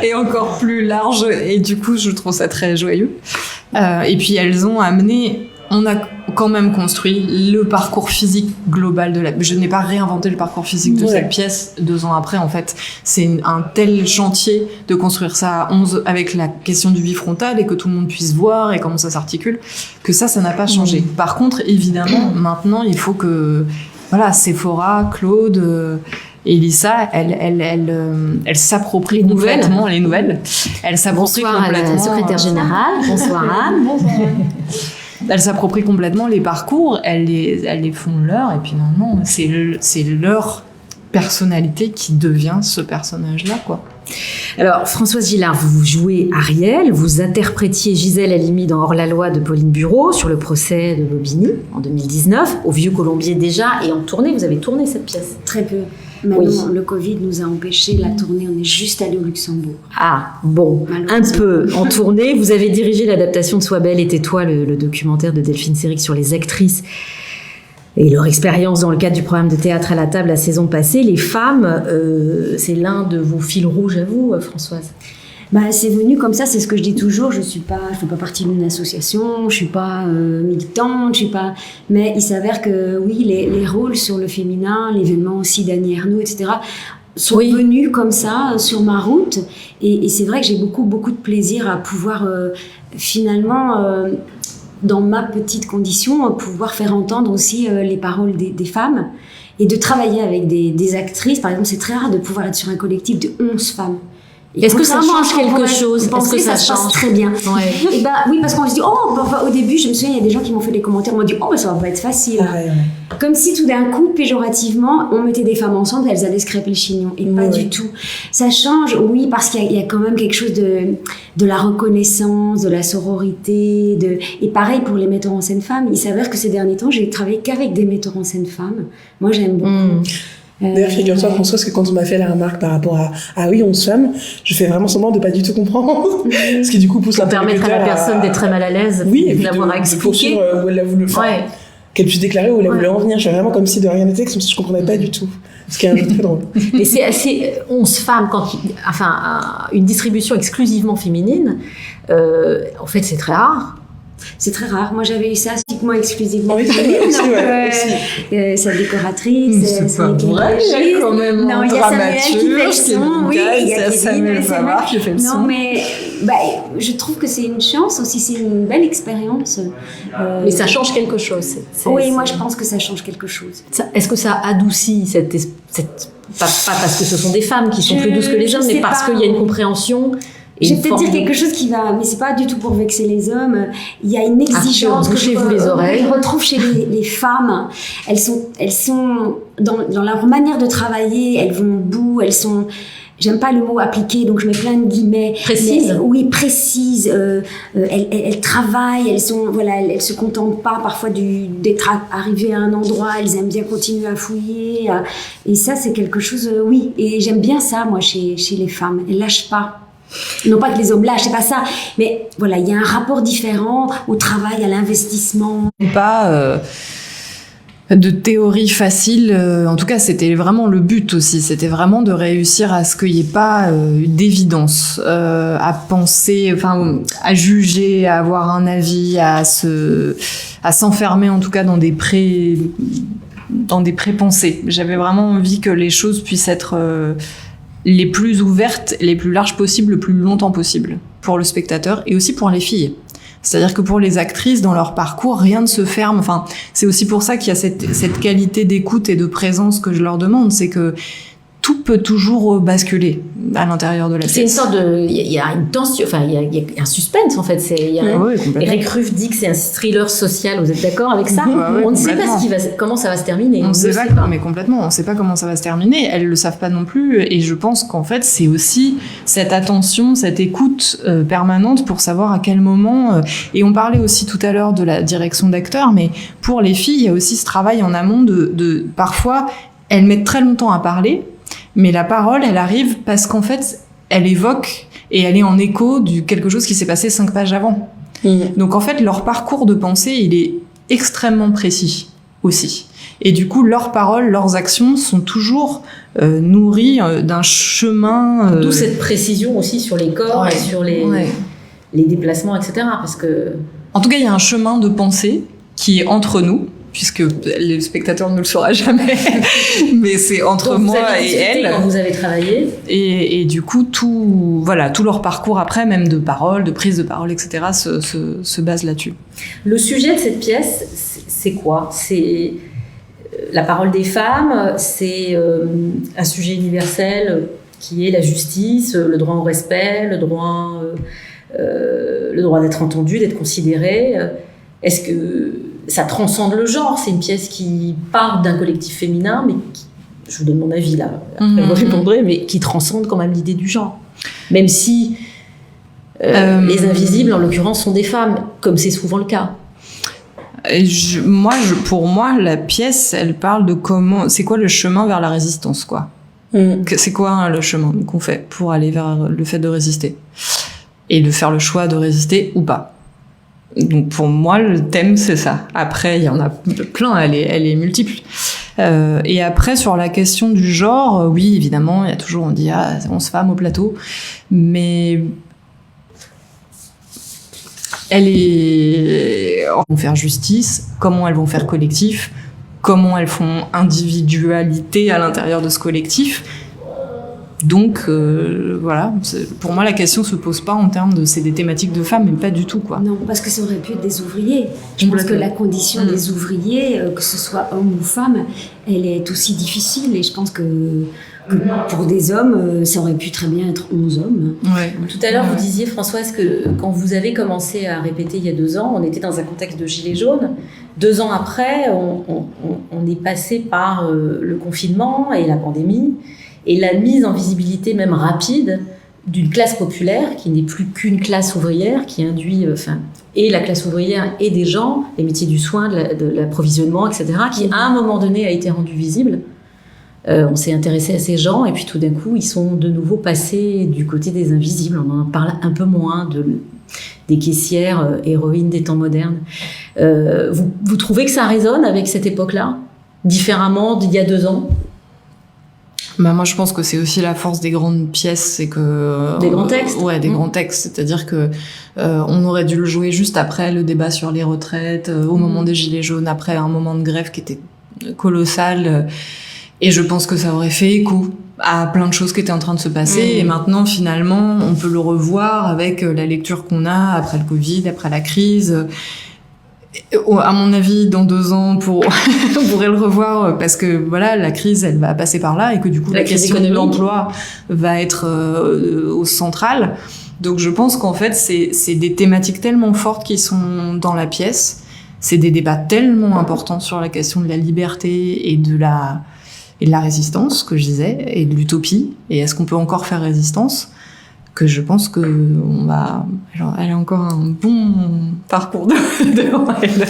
est encore plus large, et du coup je trouve ça très joyeux. Et puis elles ont amené, on a quand même construit le parcours physique global de je n'ai pas réinventé le parcours physique de cette pièce 2 ans après. En fait, c'est un tel chantier de construire ça à 11 avec la question du bifrontal et que tout le monde puisse voir et comment ça s'articule, que ça n'a pas changé. Par contre, évidemment, maintenant il faut que Sephora, Claude, Elissa, elle s'approprie complètement les nouvelles. Elle s'approprie complètement. À la secrétaire générale. Bonsoir Anne. Elle s'approprie complètement les parcours. Elles les font leurs. Et puis non, c'est leur personnalité qui devient ce personnage-là, quoi. Alors, Françoise Gillard, vous jouez Ariel, vous interprétiez Gisèle Halimi dans Hors-la-loi de Pauline Bureau sur le procès de Bobigny en 2019, au Vieux Colombier déjà, et en tournée. Vous avez tourné cette pièce ? Très peu. Maintenant, le Covid nous a empêché la tournée. On est juste allé au Luxembourg. Ah, bon, un peu en tournée. Vous avez dirigé l'adaptation de Sois belle et tais-toi, le documentaire de Delphine Seyrig sur les actrices et leur expérience dans le cadre du programme de théâtre à la table la saison passée. Les femmes, c'est l'un de vos fils rouges à vous, Françoise. C'est venu comme ça, c'est ce que je dis toujours. Je fais pas partie d'une association, je suis pas militante, mais il s'avère que oui, les rôles sur le féminin, l'événement aussi d'Annie Ernaux, etc., sont venus comme ça sur ma route. Et c'est vrai que j'ai beaucoup de plaisir à pouvoir finalement, dans ma petite condition, pouvoir faire entendre aussi les paroles des femmes et de travailler avec des actrices. Par exemple, c'est très rare de pouvoir être sur un collectif de 11 femmes. Est-ce que ça change quelque chose ? Est-ce que ça se passe très bien ? Et oui, parce qu'on se dit, au début, je me souviens, il y a des gens qui m'ont fait des commentaires, m'ont dit, ça va pas être facile. Comme si tout d'un coup, péjorativement, on mettait des femmes ensemble et elles allaient se crêper le chignon. Et pas du tout. Ça change, oui, parce qu'il y a quand même quelque chose de la reconnaissance, de la sororité. Et pareil pour les metteurs en scène femmes. Il s'avère que ces derniers temps, j'ai travaillé qu'avec des metteurs en scène femmes. Moi, j'aime beaucoup. D'ailleurs, figure-toi, Françoise, que quand on m'a fait la remarque par rapport à 11 femmes, je fais vraiment semblant de pas du tout comprendre. Ce qui, du coup, pousse permettre à la personne d'être très mal à l'aise, d'avoir à expliquer. Où elle a voulu, qu'elle puisse déclarer où elle a voulu en venir. Je fais vraiment comme si de rien n'était, comme si je comprenais pas du tout. Ce qui est un jeu très drôle. Mais c'est assez 11 femmes, une distribution exclusivement féminine, en fait, c'est très rare. C'est très rare. Moi, j'avais eu ça exclusivement. Oui, sa décoratrice, sa vrai, il y a quand même un dramaturge qui fait le son. Samuel Favard qui fait le son. Non, mais je trouve que c'est une chance aussi. C'est une belle expérience. Mais ça change quelque chose. Moi, je pense que ça change quelque chose. Est-ce que ça adoucit cette pas parce que ce sont des femmes qui sont plus douces que les hommes, mais parce qu'il y a une compréhension. Je vais peut-être dire quelque chose qui va, mais c'est pas du tout pour vexer les hommes. Il y a une exigence que je retrouve chez les femmes. Elles sont dans leur manière de travailler, elles vont au bout, elles sont, j'aime pas le mot appliqué, donc je mets plein de guillemets. Précises. Oui, précises. Elles travaillent, elles se contentent pas parfois d'être arrivées à un endroit, elles aiment bien continuer à fouiller. Et ça, c'est quelque chose, oui. Et j'aime bien ça, moi, chez les femmes. Elles lâchent pas. Non pas que les hommes lâchent, c'est pas ça, mais voilà, il y a un rapport différent au travail, à l'investissement. de théorie facile. En tout cas, c'était vraiment le but aussi. C'était vraiment de réussir à ce qu'il n'y ait pas d'évidence, à penser, enfin, à juger, à avoir un avis, à s'enfermer en tout cas dans des pré-pensées. J'avais vraiment envie que les choses puissent être les plus ouvertes, les plus larges possibles, le plus longtemps possible pour le spectateur et aussi pour les filles. C'est-à-dire que pour les actrices, dans leur parcours, rien ne se ferme. Enfin, c'est aussi pour ça qu'il y a cette qualité d'écoute et de présence que je leur demande. C'est que tout peut toujours basculer à l'intérieur de la pièce. C'est une sorte de... Il y a une tension, enfin, il y a un suspense, en fait. Eric Ruff dit que c'est un thriller social. Vous êtes d'accord avec ça? On ne sait pas comment ça va se terminer. On ne sait pas, mais complètement. On ne sait pas comment ça va se terminer. Elles ne le savent pas non plus. Et je pense qu'en fait, c'est aussi cette attention, cette écoute permanente pour savoir à quel moment... Et on parlait aussi tout à l'heure de la direction d'acteurs, mais pour les filles, il y a aussi ce travail en amont de parfois, elles mettent très longtemps à parler, mais la parole, elle arrive parce qu'en fait, elle évoque et elle est en écho de quelque chose qui s'est passé 5 pages avant. Donc en fait, leur parcours de pensée, il est extrêmement précis aussi. Et du coup, leurs paroles, leurs actions sont toujours nourries d'un chemin... D'où cette précision aussi sur les corps et sur les déplacements, etc. Parce que... En tout cas, il y a un chemin de pensée qui est entre nous, puisque le spectateur ne le saura jamais, mais c'est entre moi et elle. Quand vous avez travaillé. Et du coup, tout leur parcours après, même de parole, de prise de parole, etc., se base là-dessus. Le sujet de cette pièce, c'est quoi? C'est la parole des femmes, c'est un sujet universel qui est la justice, le droit au respect, le droit d'être entendu, d'être considéré. Est-ce que ça transcende le genre? C'est une pièce qui part d'un collectif féminin, mais qui, je vous donne mon avis là, après vous répondrez, mais qui transcende quand même l'idée du genre. Même si les invisibles, en l'occurrence, sont des femmes, comme c'est souvent le cas. Pour moi, la pièce, elle parle de c'est quoi le chemin vers la résistance, quoi. C'est quoi le chemin qu'on fait pour aller vers le fait de résister et de faire le choix de résister ou pas. Donc pour moi, le thème, c'est ça. Après, il y en a plein, elle est multiple. Et après, sur la question du genre, oui, évidemment, il y a toujours, on dit, 11 femmes au plateau. Mais elles vont faire justice, comment elles vont faire collectif, comment elles font individualité à l'intérieur de ce collectif. Donc voilà, pour moi la question se pose pas en termes de c'est des thématiques de femmes, mais pas du tout quoi. Non, parce que ça aurait pu être des ouvriers. Je pense que la condition des ouvriers, que ce soit hommes ou femmes, elle est aussi difficile et je pense que pour des hommes, ça aurait pu très bien être 11 hommes. Ouais. Tout à l'heure, vous disiez, Françoise, que quand vous avez commencé à répéter il y a 2 ans, on était dans un contexte de gilets jaunes. 2 ans après, on est passé par le confinement et la pandémie. Et la mise en visibilité même rapide d'une classe populaire qui n'est plus qu'une classe ouvrière, qui induit, et la classe ouvrière et des gens, les métiers du soin, de l'approvisionnement, etc., qui à un moment donné a été rendu visible. On s'est intéressé à ces gens et puis tout d'un coup, ils sont de nouveau passés du côté des invisibles. On en parle un peu moins des caissières héroïnes des temps modernes. Vous trouvez que ça résonne avec cette époque-là, différemment d'il y a 2 ans? Moi, je pense que c'est aussi la force des grandes pièces, c'est que des grands textes. Ouais, des grands textes. C'est-à-dire que on aurait dû le jouer juste après le débat sur les retraites, au moment des gilets jaunes, après un moment de grève qui était colossal. Et je pense que ça aurait fait écho à plein de choses qui étaient en train de se passer. Et maintenant, finalement, on peut le revoir avec la lecture qu'on a après le Covid, après la crise. À mon avis, dans 2 ans, on pourrait le revoir parce que voilà, la crise, elle va passer par là et que du coup, la question de l'emploi va être au central. Donc, je pense qu'en fait, c'est des thématiques tellement fortes qui sont dans la pièce. C'est des débats tellement importants sur la question de la liberté et de la résistance, que je disais, et de l'utopie. Et est-ce qu'on peut encore faire résistance? Que je pense que elle a encore un bon parcours devant elle.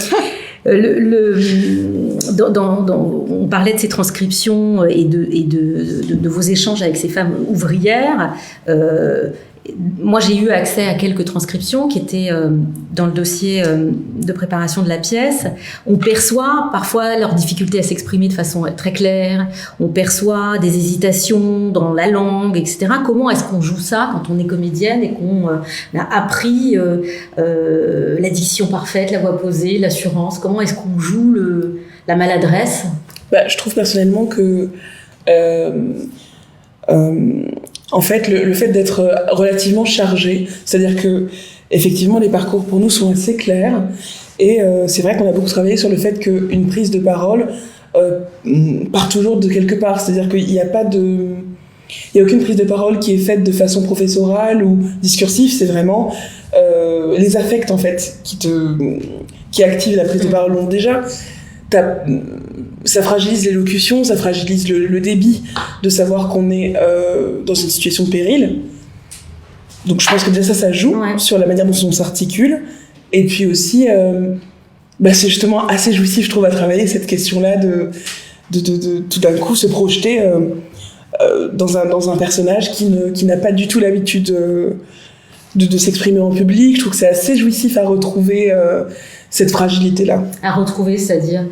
On parlait de ces transcriptions et de vos échanges avec ces femmes ouvrières, moi, j'ai eu accès à quelques transcriptions qui étaient dans le dossier de préparation de la pièce. On perçoit parfois leur difficulté à s'exprimer de façon très claire. On perçoit des hésitations dans la langue, etc. Comment est-ce qu'on joue ça quand on est comédienne et qu'on a appris la diction parfaite, la voix posée, l'assurance? Comment est-ce qu'on joue la maladresse? Je trouve personnellement que en fait, le fait d'être relativement chargé, c'est-à-dire que effectivement les parcours pour nous sont assez clairs, et c'est vrai qu'on a beaucoup travaillé sur le fait qu'une prise de parole part toujours de quelque part, c'est-à-dire qu'il n'y a aucune prise de parole qui est faite de façon professorale ou discursive, c'est vraiment les affects en fait qui activent la prise de parole. Donc déjà, ça fragilise l'élocution, ça fragilise le débit de savoir qu'on est dans une situation de péril. Donc je pense que déjà ça joue sur la manière dont on s'articule. Et puis aussi, c'est justement assez jouissif, je trouve, à travailler cette question-là de tout d'un coup se projeter dans un personnage qui n'a pas du tout l'habitude de s'exprimer en public. Je trouve que c'est assez jouissif à retrouver cette fragilité-là. À retrouver, c'est-à-dire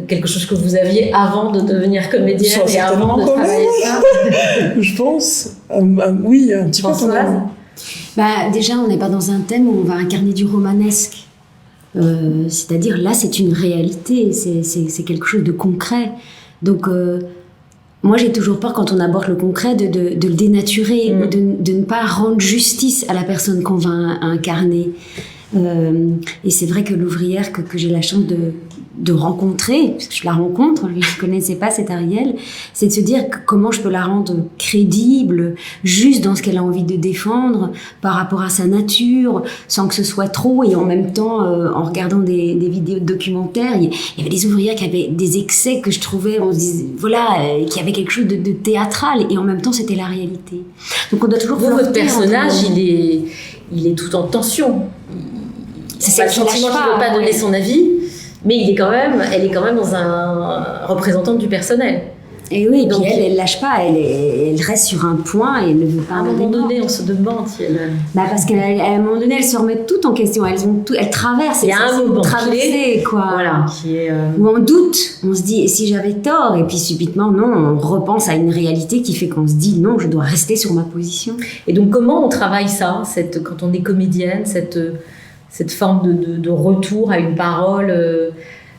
quelque chose que vous aviez avant de devenir comédienne et avant de travailler ça? Je pense. Oui, un petit peu. Déjà, on n'est pas dans un thème où on va incarner du romanesque. C'est-à-dire, là, c'est une réalité, c'est quelque chose de concret. Donc, moi, j'ai toujours peur, quand on aborde le concret, de le dénaturer, de ne pas rendre justice à la personne qu'on va incarner. Et c'est vrai que l'ouvrière que j'ai la chance de rencontrer, parce que je la rencontre, je ne connaissais pas cette Ariel, c'est de se dire comment je peux la rendre crédible, juste dans ce qu'elle a envie de défendre, par rapport à sa nature, sans que ce soit trop, et en même temps, en regardant des vidéos de documentaires, il y avait des ouvrières qui avaient des excès que je trouvais, on se disait, qui avait quelque chose de théâtral, et en même temps, c'était la réalité. Donc on doit toujours... Votre personnage, il est tout en tension. C'est le sentiment qu'il ne veut pas donner son avis, mais elle est quand même dans un représentant du personnel. Et oui, donc elle lâche pas, elle reste sur un point et elle ne veut pas. À un moment donné, on se demande si elle. Parce qu'à un moment donné, elles se remettent toutes en question. Elles traversent. Il y a un moment traversé, quoi. Voilà, qui est. Où on doute, on se dit, et si j'avais tort? Et puis subitement, non, on repense à une réalité qui fait qu'on se dit, non, je dois rester sur ma position. Et donc, comment on travaille ça, quand on est comédienne, cette forme de retour à une parole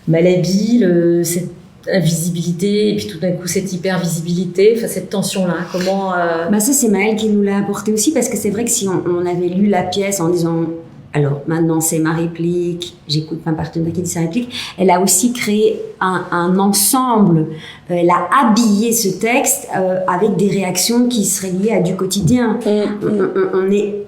malhabile, cette invisibilité, et puis tout d'un coup cette hypervisibilité, cette tension-là, comment... Ça, c'est Maëlle qui nous l'a apporté aussi, parce que c'est vrai que si on avait lu la pièce en disant, alors maintenant c'est ma réplique, j'écoute ma partenaire qui dit sa réplique, elle a aussi créé un ensemble, elle a habillé ce texte avec des réactions qui seraient liées à du quotidien. On est...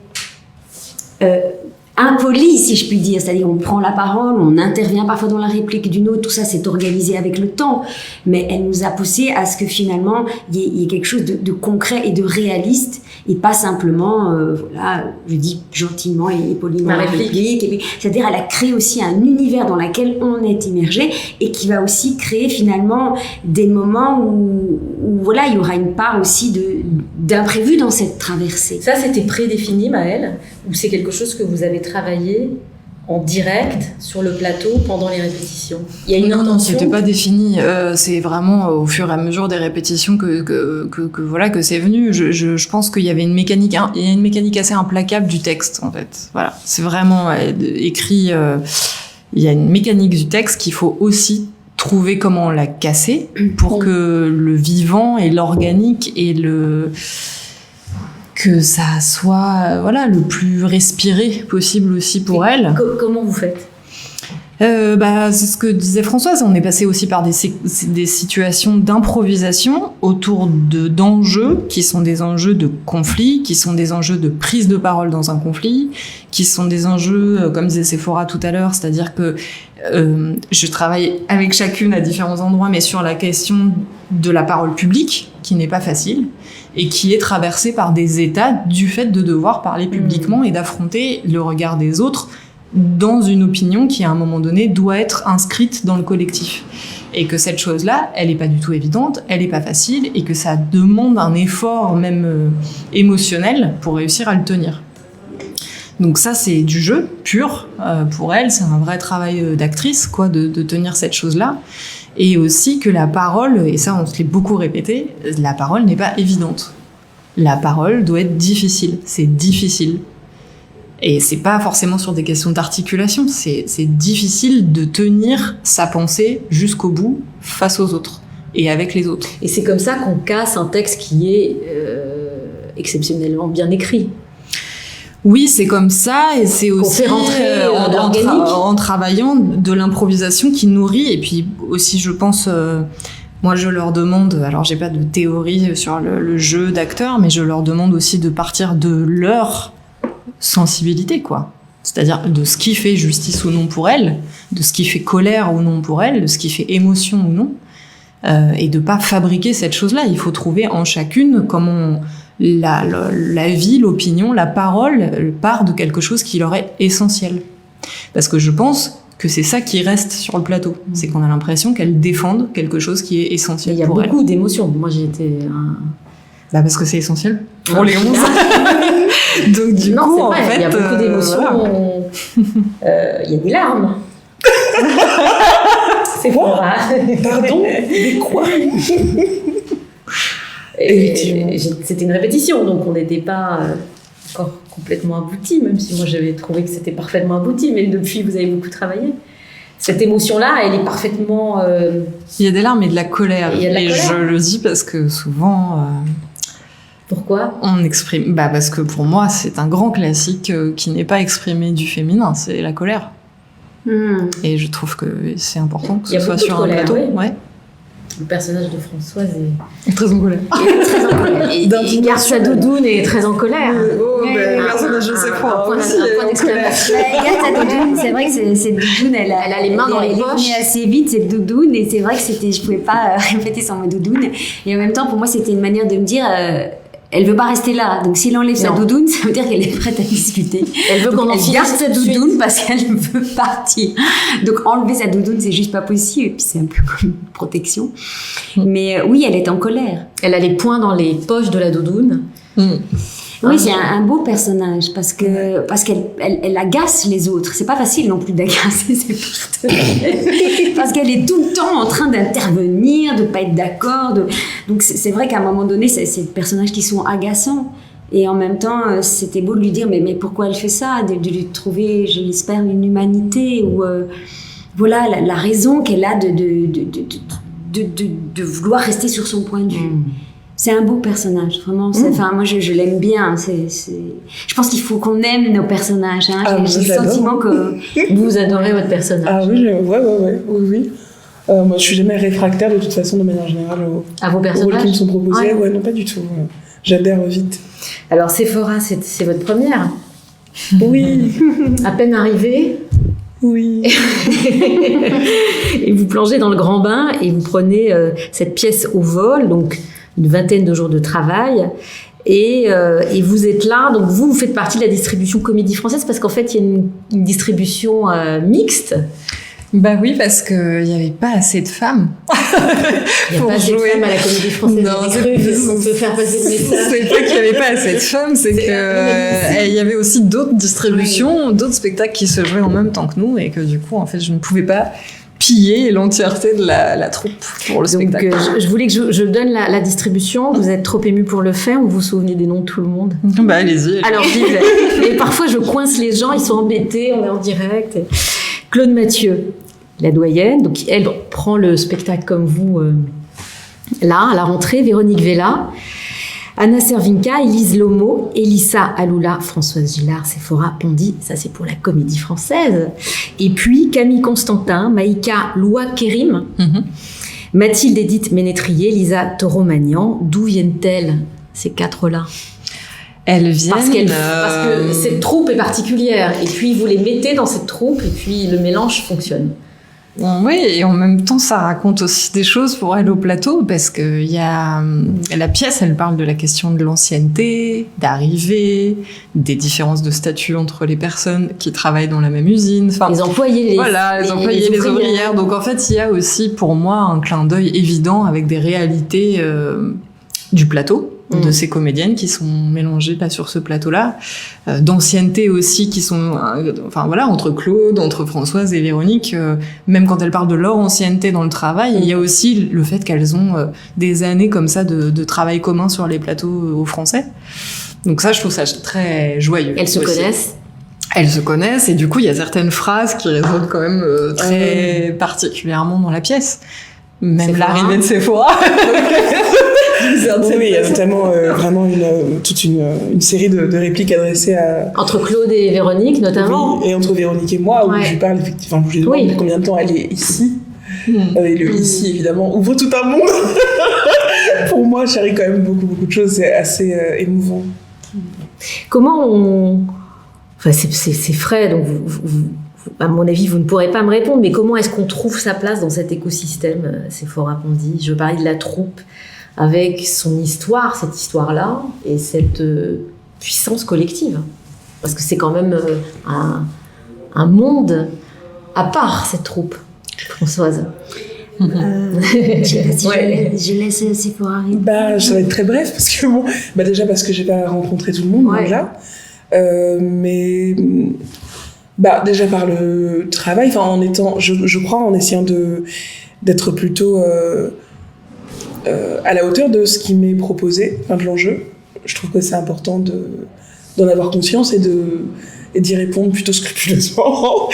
impoli, si je puis dire, c'est-à-dire on prend la parole, on intervient parfois dans la réplique d'une autre, tout ça c'est organisé avec le temps, mais elle nous a poussé à ce que finalement il y ait quelque chose de concret et de réaliste, et pas simplement, je dis gentiment et poliment ma réplique, c'est-à-dire elle a créé aussi un univers dans lequel on est immergé, et qui va aussi créer finalement des moments où il y aura une part aussi d'imprévu dans cette traversée. Ça, c'était prédéfini, Maëlle, ou c'est quelque chose que vous avez travaillé en direct sur le plateau pendant les répétitions? Il y a une intention? Non, c'était pas défini. C'est vraiment au fur et à mesure des répétitions que c'est venu. Je pense qu'il y avait une mécanique, il y a une mécanique assez implacable du texte, en fait. Voilà, c'est vraiment écrit. Il y a une mécanique du texte qu'il faut aussi trouver comment la casser pour que le vivant et l'organique et que ça soit le plus respiré possible aussi pour elle. Comment vous faites? C'est ce que disait Françoise, on est passé aussi par des situations d'improvisation autour d'enjeux qui sont des enjeux de conflit, qui sont des enjeux de prise de parole dans un conflit, qui sont des enjeux, comme disait Sephora tout à l'heure, c'est-à-dire que je travaille avec chacune à différents endroits, mais sur la question de la parole publique, qui n'est pas facile, et qui est traversée par des états du fait de devoir parler publiquement et d'affronter le regard des autres dans une opinion qui, à un moment donné, doit être inscrite dans le collectif. Et que cette chose-là, elle n'est pas du tout évidente, elle n'est pas facile, et que ça demande un effort même émotionnel pour réussir à le tenir. Donc ça, c'est du jeu pur pour elle, c'est un vrai travail d'actrice, quoi, de tenir cette chose-là. Et aussi que la parole, et ça on se l'est beaucoup répété, la parole n'est pas évidente. La parole doit être difficile, c'est difficile. Et c'est pas forcément sur des questions d'articulation, c'est difficile de tenir sa pensée jusqu'au bout face aux autres et avec les autres. Et c'est comme ça qu'on casse un texte qui est exceptionnellement bien écrit. Oui, c'est comme ça, et c'est aussi en travaillant de l'improvisation qui nourrit, et puis aussi, je pense, moi je leur demande, alors j'ai pas de théorie sur le jeu d'acteurs, mais je leur demande aussi de partir de leur sensibilité, quoi. C'est-à-dire de ce qui fait justice ou non pour elle, de ce qui fait colère ou non pour elle, de ce qui fait émotion ou non, et de pas fabriquer cette chose-là. Il faut trouver en chacune comment la vie, l'opinion, la parole part de quelque chose qui leur est essentiel. Parce que je pense que c'est ça qui reste sur le plateau. C'est qu'on a l'impression qu'elles défendent quelque chose qui est essentiel pour elles. Il y a beaucoup d'émotions. Moi, j'ai été... parce que c'est essentiel pour les 11. Donc du coup, en fait... Il y a beaucoup d'émotions. Il y a des larmes. C'est quoi? Pardon? Mais quoi? C'était une répétition, donc on n'était pas encore complètement abouti, même si moi j'avais trouvé que c'était parfaitement abouti, mais depuis vous avez beaucoup travaillé. Cette émotion-là, elle est parfaitement... Il y a des larmes et de la colère. Je le dis parce que souvent... Pourquoi ? On exprime... parce que pour moi, c'est un grand classique qui n'est pas exprimé du féminin, c'est la colère. Et je trouve que c'est important que ce soit sur un plateau. Oui. Ouais. Le personnage de Françoise est très en colère. Il garde sa doudoune et est très en colère. Le personnage de ses points. Un point d'exclamation. Il garde sa doudoune. C'est vrai que cette doudoune, elle a les mains dans les poches. Elle est venue assez vite, cette doudoune. Et c'est vrai que je pouvais pas répéter sans ma doudoune. Et en même temps, pour moi, c'était une manière de me dire... elle veut pas rester là. Donc, s'il enlève sa doudoune, ça veut dire qu'elle est prête à discuter. Elle veut qu'on en garde sa doudoune parce qu'elle veut partir. Donc, enlever sa doudoune, c'est juste pas possible. Et puis, c'est un peu comme une protection. Mais oui, elle est en colère. Elle a les poings dans les poches de la doudoune. Oui, c'est un beau personnage parce qu'elle agace les autres. C'est pas facile non plus d'agacer ses partenaires parce qu'elle est tout le temps en train d'intervenir, de pas être d'accord. Donc c'est vrai qu'à un moment donné, c'est des personnages qui sont agaçants. Et en même temps, c'était beau de lui dire mais pourquoi elle fait ça, de lui trouver, je l'espère, une humanité ou voilà la raison qu'elle a de vouloir rester sur son point de vue. C'est un beau personnage, vraiment. Enfin, moi, je l'aime bien. Je pense qu'il faut qu'on aime nos personnages. J'ai le sentiment que vous adorez votre personnage. Ah oui, oui. Moi, je suis jamais réfractaire de toute façon, de manière générale, à vos personnages. Aux rôles qui me sont proposés. Ouais, non, pas du tout. J'adhère vite. Alors, Sephora, c'est votre première. Oui. À peine arrivée. Oui. Et vous plongez dans le grand bain et vous prenez cette pièce au vol, donc une vingtaine de jours de travail. Et vous êtes là, donc vous faites partie de la distribution Comédie Française parce qu'en fait, il y a une distribution mixte. Bah oui, parce qu'il n'y avait pas assez de femmes. Il n'y a pas assez de femmes à la Comédie Française. Non, on peut faire passer le message. C'est pas qu'il n'y avait pas assez de femmes, c'est qu'il y avait aussi d'autres distributions, d'autres spectacles qui se jouaient en même temps que nous, et que du coup, en fait, je ne pouvais pas piller l'entièreté de la troupe pour le spectacle. Donc, je voulais que je donne la distribution. Vous êtes trop ému pour le faire ou vous vous souvenez des noms de tout le monde? Bah allez-y. Alors, dites-le. Et parfois, je coince les gens, ils sont embêtés, on est en direct. Claude Mathieu, la doyenne, donc elle prend le spectacle comme vous là, à la rentrée. Véronique Vella, Anna Servinka, Élise Lomo, Elissa Aloula, Françoise Gillard, Sephora Pondy, ça c'est pour la Comédie Française. Et puis Camille Constantin, Maïka Loua Kérim, Mathilde Edith Ménétrier, Lisa Toro-Magnan. D'où viennent-elles, ces quatre-là? Elles viennent... Parce que cette troupe est particulière, et puis vous les mettez dans cette troupe, et puis le mélange fonctionne. Oui, et en même temps, ça raconte aussi des choses pour elle au plateau, parce que il y a la pièce, elle parle de la question de l'ancienneté, d'arrivée, des différences de statut entre les personnes qui travaillent dans la même usine. Enfin, les employés, les ouvrières. Donc en fait, il y a aussi pour moi un clin d'œil évident avec des réalités du plateau. De ces comédiennes qui sont mélangées là sur ce plateau-là, d'ancienneté aussi qui sont, entre Claude, entre Françoise et Véronique, même quand elles parlent de leur ancienneté dans le travail, il y a aussi le fait qu'elles ont des années comme ça de travail commun sur les plateaux aux Français. Donc ça, je trouve ça très joyeux. Elles se connaissent. Elles se connaissent et du coup, il y a certaines phrases qui résonnent quand même très particulièrement dans la pièce. Même l'arrivée de Sephora. Oui, il y a notamment vraiment toute une série de répliques adressées à... Entre Claude et Véronique, notamment. Oui, et entre Véronique et moi, où je parle effectivement, où je lui demande combien de temps elle est ici. Et le ici, évidemment, ouvre tout un monde. Pour moi, chérie, quand même beaucoup de choses, c'est assez émouvant. Comment on... Enfin, c'est frais, donc à mon avis, vous ne pourrez pas me répondre, mais comment est-ce qu'on trouve sa place dans cet écosystème Sephora Pondy? Je parlais de la troupe, avec son histoire, cette histoire-là, et cette puissance collective. Parce que c'est quand même un monde à part, cette troupe, Françoise. Je laisse Sephora répondre. Ça va être très bref, parce que déjà parce que j'ai pas rencontré tout le monde, là. Mais déjà par le travail, en étant, je crois, en essayant d'être plutôt à la hauteur de ce qui m'est proposé, de l'enjeu. Je trouve que c'est important d'en avoir conscience et d'y répondre plutôt scrupuleusement,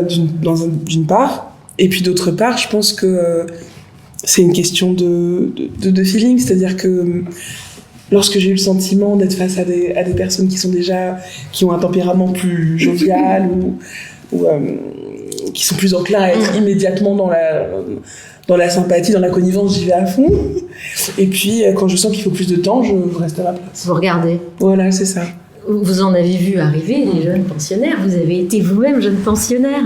d'une part. Et puis d'autre part, je pense que c'est une question de feeling, c'est-à-dire que lorsque j'ai eu le sentiment d'être face à des personnes qui ont un tempérament plus jovial ou qui sont plus enclins à être immédiatement dans la sympathie, dans la connivence, j'y vais à fond. Et puis, quand je sens qu'il faut plus de temps, je reste à ma place. Vous regardez. Voilà, c'est ça. Vous en avez vu arriver, les jeunes pensionnaires. Vous avez été vous-même jeune pensionnaire.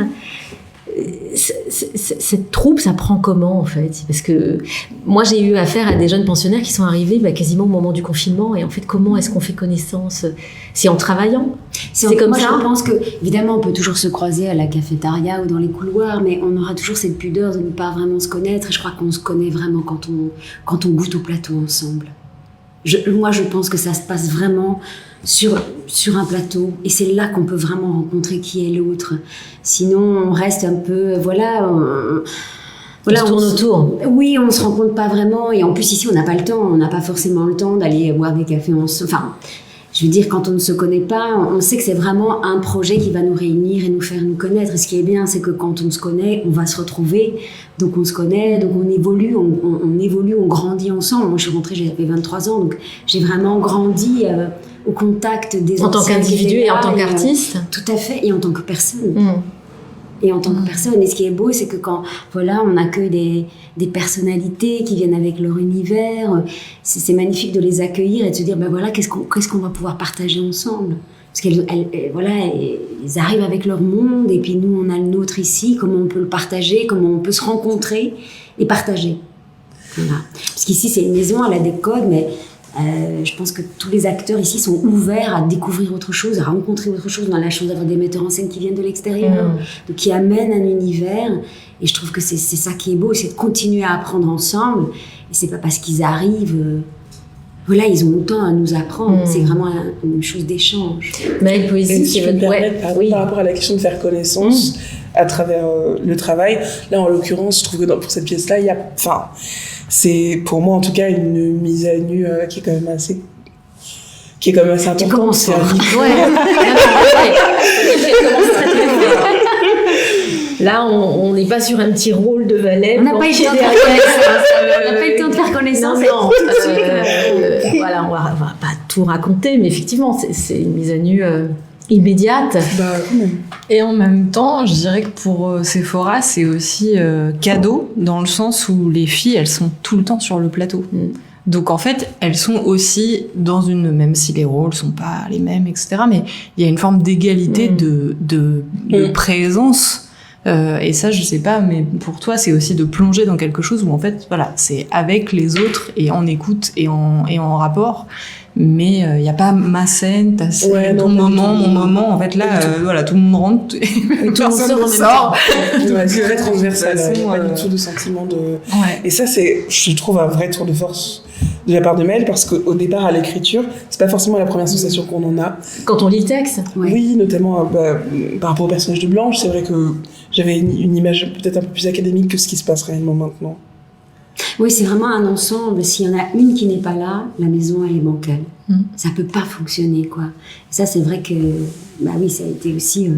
Cette troupe, ça prend comment, en fait? Parce que moi, j'ai eu affaire à des jeunes pensionnaires qui sont arrivés quasiment au moment du confinement. Et en fait, comment est-ce qu'on fait connaissance? C'est en travaillant? C'est comme ça? Je pense que, évidemment, on peut toujours se croiser à la cafétéria ou dans les couloirs, mais on aura toujours cette pudeur de ne pas vraiment se connaître. Et je crois qu'on se connaît vraiment quand on goûte au plateau ensemble. Moi, je pense que ça se passe vraiment sur un plateau, et c'est là qu'on peut vraiment rencontrer qui est l'autre. Sinon, on reste un peu, on tourne autour. Oui, on se rencontre pas vraiment, et en plus ici, on n'a pas le temps. On n'a pas forcément le temps d'aller boire des cafés ensemble. Enfin, je veux dire, quand on ne se connaît pas, on sait que c'est vraiment un projet qui va nous réunir et nous faire nous connaître. Et ce qui est bien, c'est que quand on se connaît, on va se retrouver. Donc on se connaît, donc on évolue, on grandit ensemble. Moi, je suis rentrée, j'avais 23 ans, donc j'ai vraiment grandi au contact des en tant qu'individu et en tant qu'artiste. Tout à fait, et en tant que personne. Et en tant que personne. Et ce qui est beau, c'est que quand on accueille des personnalités qui viennent avec leur univers, c'est magnifique de les accueillir et de se dire, qu'est-ce qu'on va pouvoir partager ensemble? Parce qu'elles arrivent avec leur monde, et puis nous, on a le nôtre ici. Comment on peut le partager? Comment on peut se rencontrer et partager? Voilà. Parce qu'ici, c'est une maison, elle a des codes, mais je pense que tous les acteurs ici sont ouverts à découvrir autre chose, à rencontrer autre chose. On a la chance d'avoir des metteurs en scène qui viennent de l'extérieur, donc qui amènent un univers. Et je trouve que c'est ça qui est beau, c'est de continuer à apprendre ensemble. Et c'est pas parce qu'ils arrivent... ils ont autant à nous apprendre. C'est vraiment une chose d'échange. Mais poésie, si je peux me permettre, par rapport à la question de faire connaissance à travers le travail, là, en l'occurrence, je trouve que pour cette pièce-là, il y a... c'est pour moi, en tout cas, une mise à nu qui est quand même assez importante. C'est un livre. Là, on n'est pas sur un petit rôle de valet. On n'a pas eu le temps de faire connaissance. On n'a pas eu le temps de faire connaissance. On va pas tout raconter, mais effectivement, c'est une mise à nu immédiate. Et en même temps, je dirais que pour Sephora, c'est aussi cadeau, dans le sens où les filles, elles sont tout le temps sur le plateau. Donc en fait, elles sont aussi dans même si les rôles sont pas les mêmes, etc., mais il y a une forme d'égalité de présence Et ça, je sais pas, mais pour toi, c'est aussi de plonger dans quelque chose où en fait, voilà, c'est avec les autres et en écoute et en rapport. Mais il y a pas ma scène, ta scène, ton moment, mon moment. En fait, là, voilà, tout le monde rentre et personne ne sort. C'est très transversal. Il n'y a pas du tout de sentiment de. Ouais. Et ça, c'est, je trouve, un vrai tour de force de la part de Maëlle, parce qu'au départ, à l'écriture, c'est pas forcément la première sensation qu'on en a. Quand on lit le texte. Oui, notamment par rapport au personnage de Blanche, c'est vrai que j'avais une image peut-être un peu plus académique que ce qui se passe réellement maintenant. Oui, c'est vraiment un ensemble. S'il y en a une qui n'est pas là, la maison, elle est bancale. Ça peut pas fonctionner, quoi. Et ça, c'est vrai que, bah oui, ça a été aussi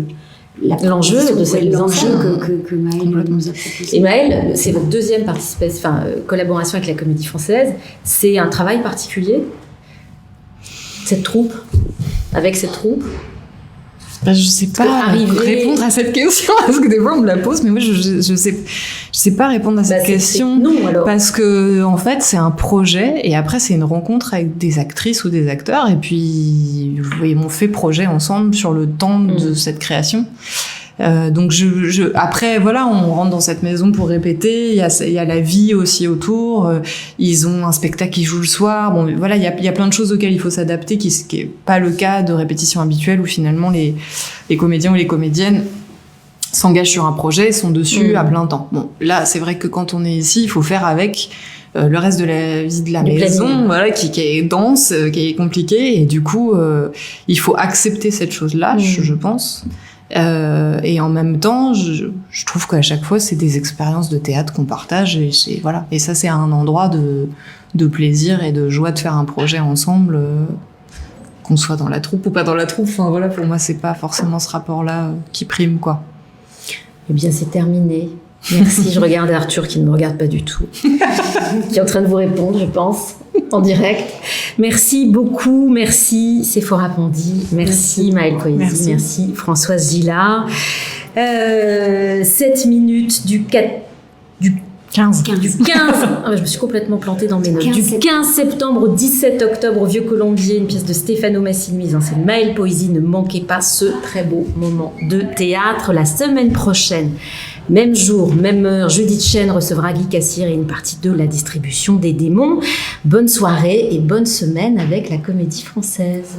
l'enjeu de cette que Maëlle nous a proposé. Et Maëlle, c'est votre deuxième collaboration avec la Comédie Française. C'est un travail particulier, avec cette troupe. Je sais pas répondre à cette question, parce que des fois on me la pose, mais moi je sais pas répondre à cette question. Non, alors. Parce que en fait c'est un projet et après c'est une rencontre avec des actrices ou des acteurs et puis on fait projet ensemble sur le temps de cette création. Donc après voilà, on rentre dans cette maison pour répéter. Il y a la vie aussi autour. Ils ont un spectacle qui joue le soir. Bon voilà, il y a plein de choses auxquelles il faut s'adapter, qui est pas le cas de répétition habituelle où finalement les comédiens ou les comédiennes s'engagent sur un projet, sont dessus à plein temps. Bon là c'est vrai que quand on est ici, il faut faire avec le reste de la vie de la maison, voilà, qui est dense, qui est compliquée, et du coup il faut accepter cette chose-là, je pense. Et en même temps, je trouve qu'à chaque fois, c'est des expériences de théâtre qu'on partage et voilà. Et ça, c'est un endroit de plaisir et de joie de faire un projet ensemble, qu'on soit dans la troupe ou pas dans la troupe. Enfin voilà, pour moi, c'est pas forcément ce rapport-là qui prime, quoi. Eh bien, c'est terminé. Merci. Je regarde Arthur qui ne me regarde pas du tout, qui est en train de vous répondre, je pense, en direct. Merci beaucoup, merci Sephora Pandy, merci Maëlle Poésy, merci Françoise Gillard. 7 minutes du 15. Je me suis complètement plantée dans mes notes. Du 15 septembre au 17 octobre au Vieux-Colombier, une pièce de Stefano Massini mise en scène Maëlle Poésy. Ne manquez pas ce très beau moment de théâtre. La semaine prochaine, même jour, même heure, Judith Chen recevra Guy Cassir et une partie de La Distribution des démons. Bonne soirée et bonne semaine avec la Comédie Française.